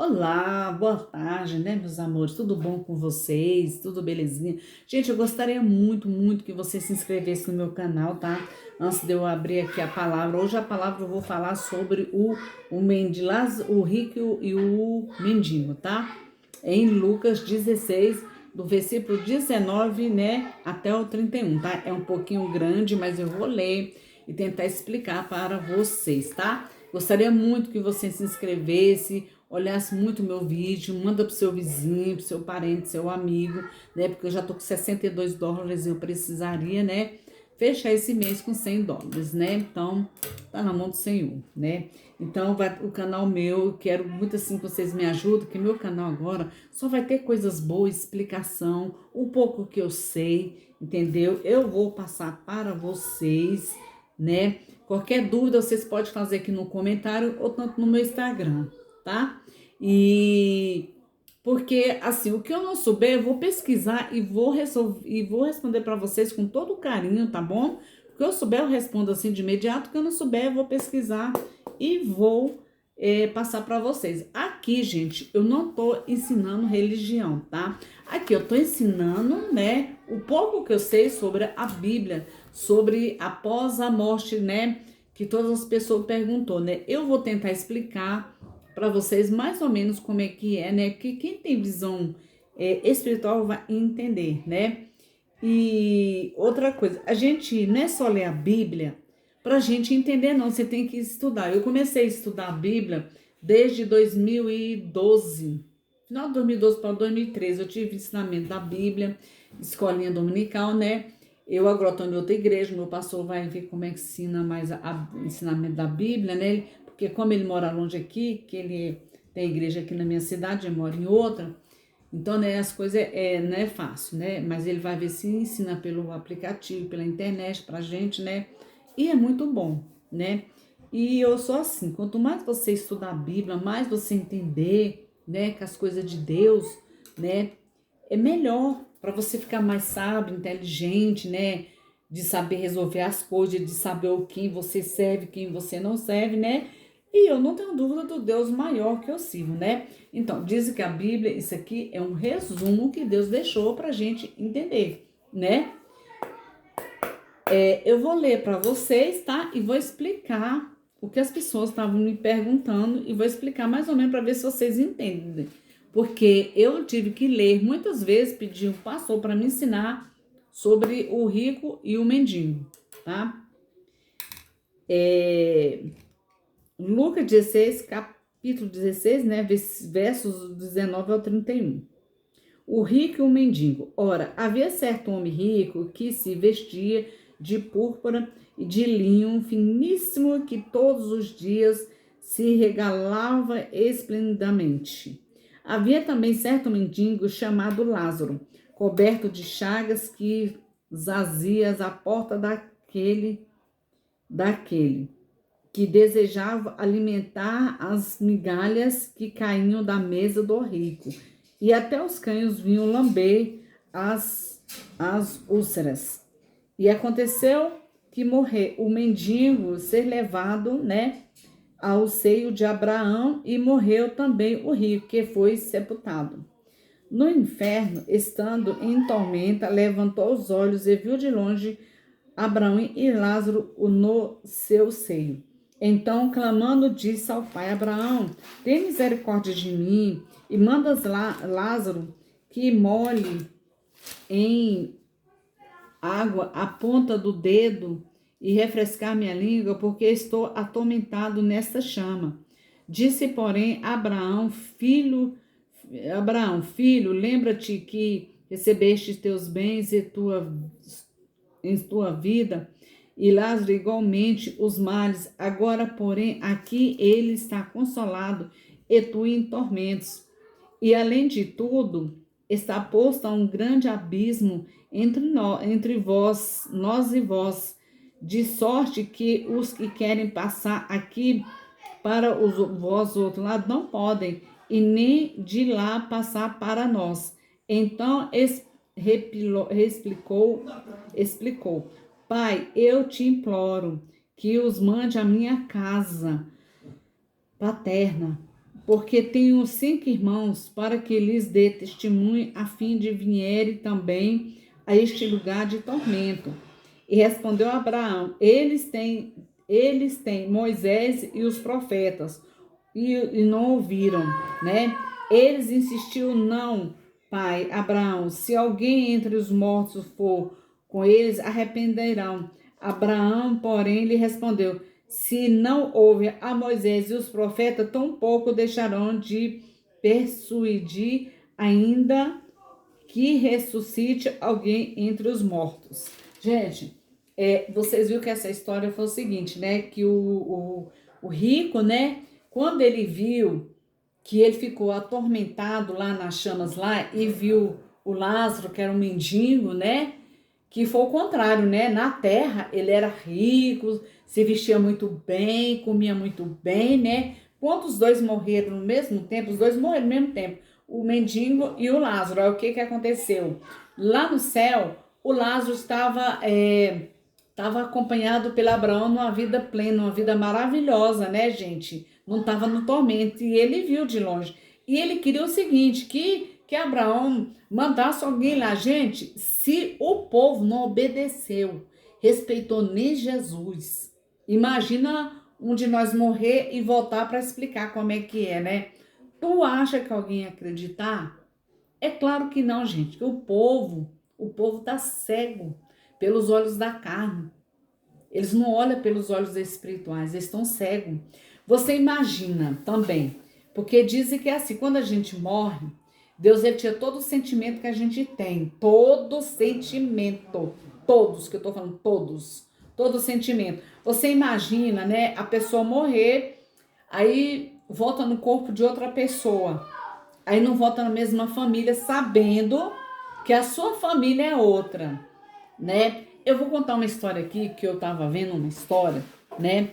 Olá, boa tarde, né, meus amores? Tudo bom com vocês? Tudo belezinha? Gente, eu gostaria muito que você se inscrevesse no meu canal, tá? Antes de eu abrir aqui a palavra. Hoje a palavra eu vou falar sobre o rico e o mendigo, tá? Em Lucas 16, do versículo 19, né, até o 31, tá? É um pouquinho grande, mas eu vou ler e tentar explicar para vocês, tá? Gostaria muito que você se inscrevesse, olhasse muito o meu vídeo, manda pro seu vizinho, pro seu parente, seu amigo, né? Porque eu já tô com US$ 62 e eu precisaria, né? Fechar esse mês com US$ 100, né? Então, tá na mão do Senhor, né? Então, o canal meu, eu quero muito assim que vocês me ajudem, que meu canal agora só vai ter coisas boas, explicação, um pouco que eu sei, entendeu? Eu vou passar para vocês, né? Qualquer dúvida vocês podem fazer aqui no comentário ou tanto no meu Instagram, tá? E porque assim, o que eu não souber, eu vou pesquisar e vou resolver e vou responder para vocês com todo carinho, tá bom? O que eu souber, eu respondo assim de imediato. O que eu não souber, eu vou pesquisar e vou passar para vocês. Aqui, gente, eu não tô ensinando religião, tá? Aqui eu tô ensinando, né, o pouco que eu sei sobre a Bíblia, sobre após a morte, né, que todas as pessoas perguntou, né? Eu vou tentar explicar para vocês mais ou menos como é, né? Que quem tem visão espiritual vai entender, né? E outra coisa, a gente não é só ler a Bíblia para a gente entender, não. Você tem que estudar. Eu comecei a estudar a Bíblia desde 2012, final de 2012 para 2013. Eu tive ensinamento da Bíblia, escolinha dominical, né? Eu agora estou em outra igreja, meu pastor vai ver como é que ensina mais ensinamento da Bíblia, né? Porque como ele mora longe aqui, que ele tem igreja aqui na minha cidade, eu moro em outra, então, né, as coisas não é fácil, né? Mas ele vai ver se ensina pelo aplicativo, pela internet pra gente, né? E é muito bom, né? E eu sou assim, quanto mais você estudar a Bíblia, mais você entender, né, que as coisas de Deus, né, é melhor para você ficar mais sábio, inteligente, né? De saber resolver as coisas, de saber o quem você serve, quem você não serve, né? E eu não tenho dúvida do Deus maior que eu sirvo, né? Então, dizem que a Bíblia, isso aqui é um resumo que Deus deixou para a gente entender, né? Eu vou ler para vocês, tá? E vou explicar o que as pessoas estavam me perguntando e vou explicar mais ou menos para ver se vocês entendem. Porque eu tive que ler muitas vezes, pedir um pastor para me ensinar sobre o rico e o mendigo, tá? Lucas 16, capítulo 16, né? Versos 19 ao 31. O rico e o mendigo. Ora, havia certo homem rico que se vestia de púrpura e de linho finíssimo, que todos os dias se regalava esplendidamente. Havia também certo mendigo chamado Lázaro, coberto de chagas, que jazia à porta daquele que desejava alimentar as migalhas que caíam da mesa do rico, e até os cães vinham lamber as úlceras. E aconteceu que morreu o mendigo ser levado, né, ao seio de Abraão, e morreu também o rico, que foi sepultado. No inferno, estando em tormenta, levantou os olhos e viu de longe Abraão e Lázaro no seu seio. Então, clamando, disse ao pai: Abraão, tem misericórdia de mim e mandas Lázaro que molhe em água a ponta do dedo e refrescar minha língua, porque estou atormentado nesta chama. Disse, porém, Abraão, filho, lembra-te que recebeste teus bens em tua vida, e Lázaro igualmente os males. Agora, porém, aqui ele está consolado e tu em tormentos. E além de tudo, está posto a um grande abismo entre nós e vós, de sorte que os que querem passar aqui para vós outro lado não podem, e nem de lá passar para nós. Então explicou: Pai, eu te imploro que os mande à minha casa paterna, porque tenho 5 irmãos, para que lhes dê testemunho, a fim de vierem também a este lugar de tormento. E respondeu Abraão: eles têm Moisés e os profetas, e não ouviram, né? Eles insistiu: não, pai Abraão, se alguém entre os mortos for com eles, arrependerão. Abraão, porém, lhe respondeu: se não houve a Moisés e os profetas, tampouco deixarão de persuadir, ainda que ressuscite alguém entre os mortos. Gente, vocês viram que essa história foi o seguinte, né? Que o rico, né? Quando ele viu que ele ficou atormentado lá nas chamas lá e viu o Lázaro, que era um mendigo, né? Que foi o contrário, né? Na terra ele era rico, se vestia muito bem, comia muito bem, né? Quando os dois morreram no mesmo tempo, os dois morreram no mesmo tempo, o mendigo e o Lázaro. Aí o que aconteceu? Lá no céu, o Lázaro estava acompanhado pelo Abraão numa vida plena, uma vida maravilhosa, né, gente? Não estava no tormento e ele viu de longe. E ele queria o seguinte, que Abraão mandasse alguém lá. Gente, se o povo não obedeceu, respeitou nem Jesus, imagina um de nós morrer e voltar para explicar como é que é, né? Tu acha que alguém ia acreditar? É claro que não, gente. Que o povo tá cego pelos olhos da carne. Eles não olham pelos olhos espirituais, eles estão cegos. Você imagina também, porque dizem que é assim, quando a gente morre, Deus ele tira todo o sentimento que a gente tem, todo sentimento, todos, que eu tô falando, todos, todo sentimento. Você imagina, né, a pessoa morrer, aí volta no corpo de outra pessoa, aí não volta na mesma família, sabendo que a sua família é outra, né? Eu vou contar uma história aqui, que eu tava vendo uma história, né?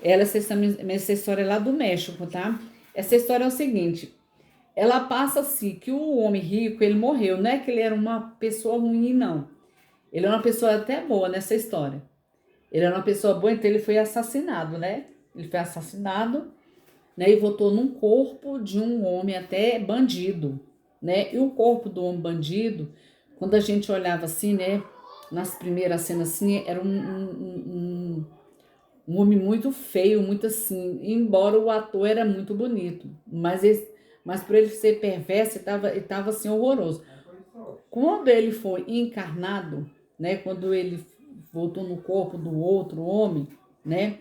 Essa história é lá do México, tá? Essa história é o seguinte, ela passa assim, que o homem rico, ele morreu, não é que ele era uma pessoa ruim, não. Ele era uma pessoa até boa nessa história. Ele era uma pessoa boa, então ele foi assassinado, né? Ele foi assassinado, né? E voltou num corpo de um homem até bandido, né? E o corpo do homem bandido, quando a gente olhava assim, né? Nas primeiras cenas assim, era um homem muito feio, muito assim, embora o ator era muito bonito, mas por ele ser perverso, ele tava assim horroroso. Quando ele foi encarnado, né, quando ele voltou no corpo do outro homem, né,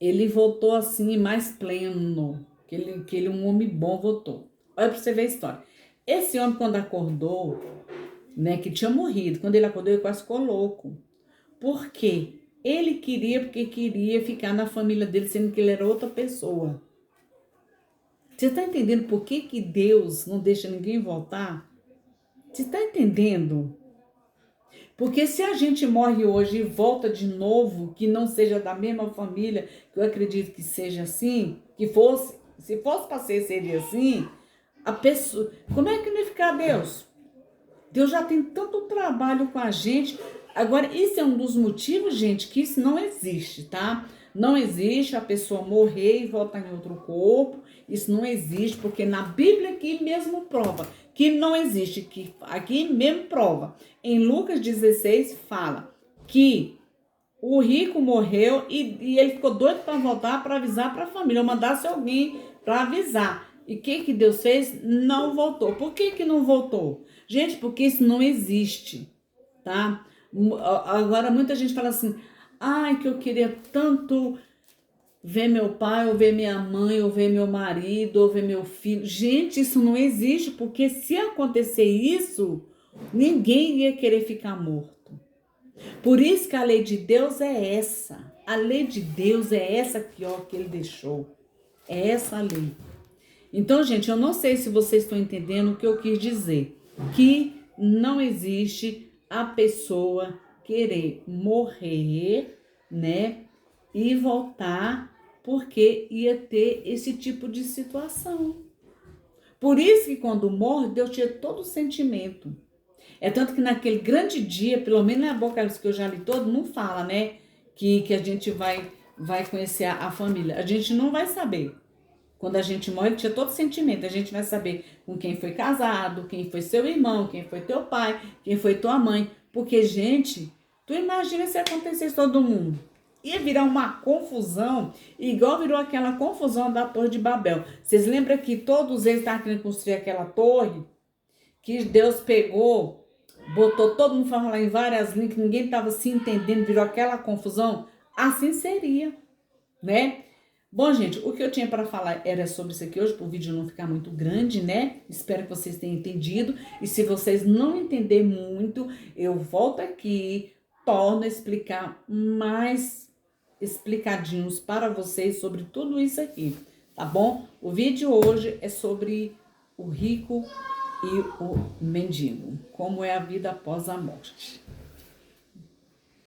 ele voltou assim mais pleno, que ele um homem bom voltou. Olha para você ver a história. Esse homem quando acordou, né, que tinha morrido, quando ele acordou ele quase ficou louco. Por quê? Porque queria ficar na família dele, sendo que ele era outra pessoa. Você está entendendo por que Deus não deixa ninguém voltar? Você está entendendo? Porque se a gente morre hoje e volta de novo, que não seja da mesma família, que eu acredito que seja assim, se fosse para seria assim, a pessoa, como é que não ia ficar Deus? Deus já tem tanto trabalho com a gente. Agora, isso é um dos motivos, gente, que isso não existe, tá? Não existe a pessoa morrer e voltar em outro corpo. Isso não existe, porque na Bíblia aqui mesmo prova que não existe. Que aqui mesmo prova. Em Lucas 16 fala que o rico morreu e ele ficou doido para voltar para avisar para a família. Ou mandasse alguém para avisar. E o que Deus fez? Não voltou. Por que não voltou? Gente, porque isso não existe, tá? Agora muita gente fala assim, ai, que eu queria tanto ver meu pai, ou ver minha mãe, ou ver meu marido, ou ver meu filho. Gente, isso não existe, porque se acontecer isso, ninguém ia querer ficar morto. Por isso que a lei de Deus é essa. A lei de Deus é essa aqui, ó, que ele deixou. É essa a lei. Então, gente, eu não sei se vocês estão entendendo o que eu quis dizer. Que não existe a pessoa querer morrer, né? E voltar porque ia ter esse tipo de situação. Por isso que quando morre, Deus tira todo o sentimento. É tanto que naquele grande dia, pelo menos na Apocalipse que eu já li todo, não fala, né? Que a gente vai conhecer a família. A gente não vai saber Quando a gente morre, tinha todo sentimento. A gente vai saber com quem foi casado, quem foi seu irmão, quem foi teu pai, quem foi tua mãe. Porque, gente, tu imagina se acontecesse todo mundo. Ia virar uma confusão, igual virou aquela confusão da Torre de Babel. Vocês lembram que todos eles estavam querendo construir aquela torre? Que Deus pegou, botou todo mundo falando lá em várias línguas, que ninguém estava se entendendo, virou aquela confusão? Assim seria, né? Bom, gente, o que eu tinha para falar era sobre isso aqui hoje, para o vídeo não ficar muito grande, né? Espero que vocês tenham entendido. E se vocês não entenderem muito, eu volto aqui, torno a explicar mais explicadinhos para vocês sobre tudo isso aqui, tá bom? O vídeo hoje é sobre o rico e o mendigo, como é a vida após a morte.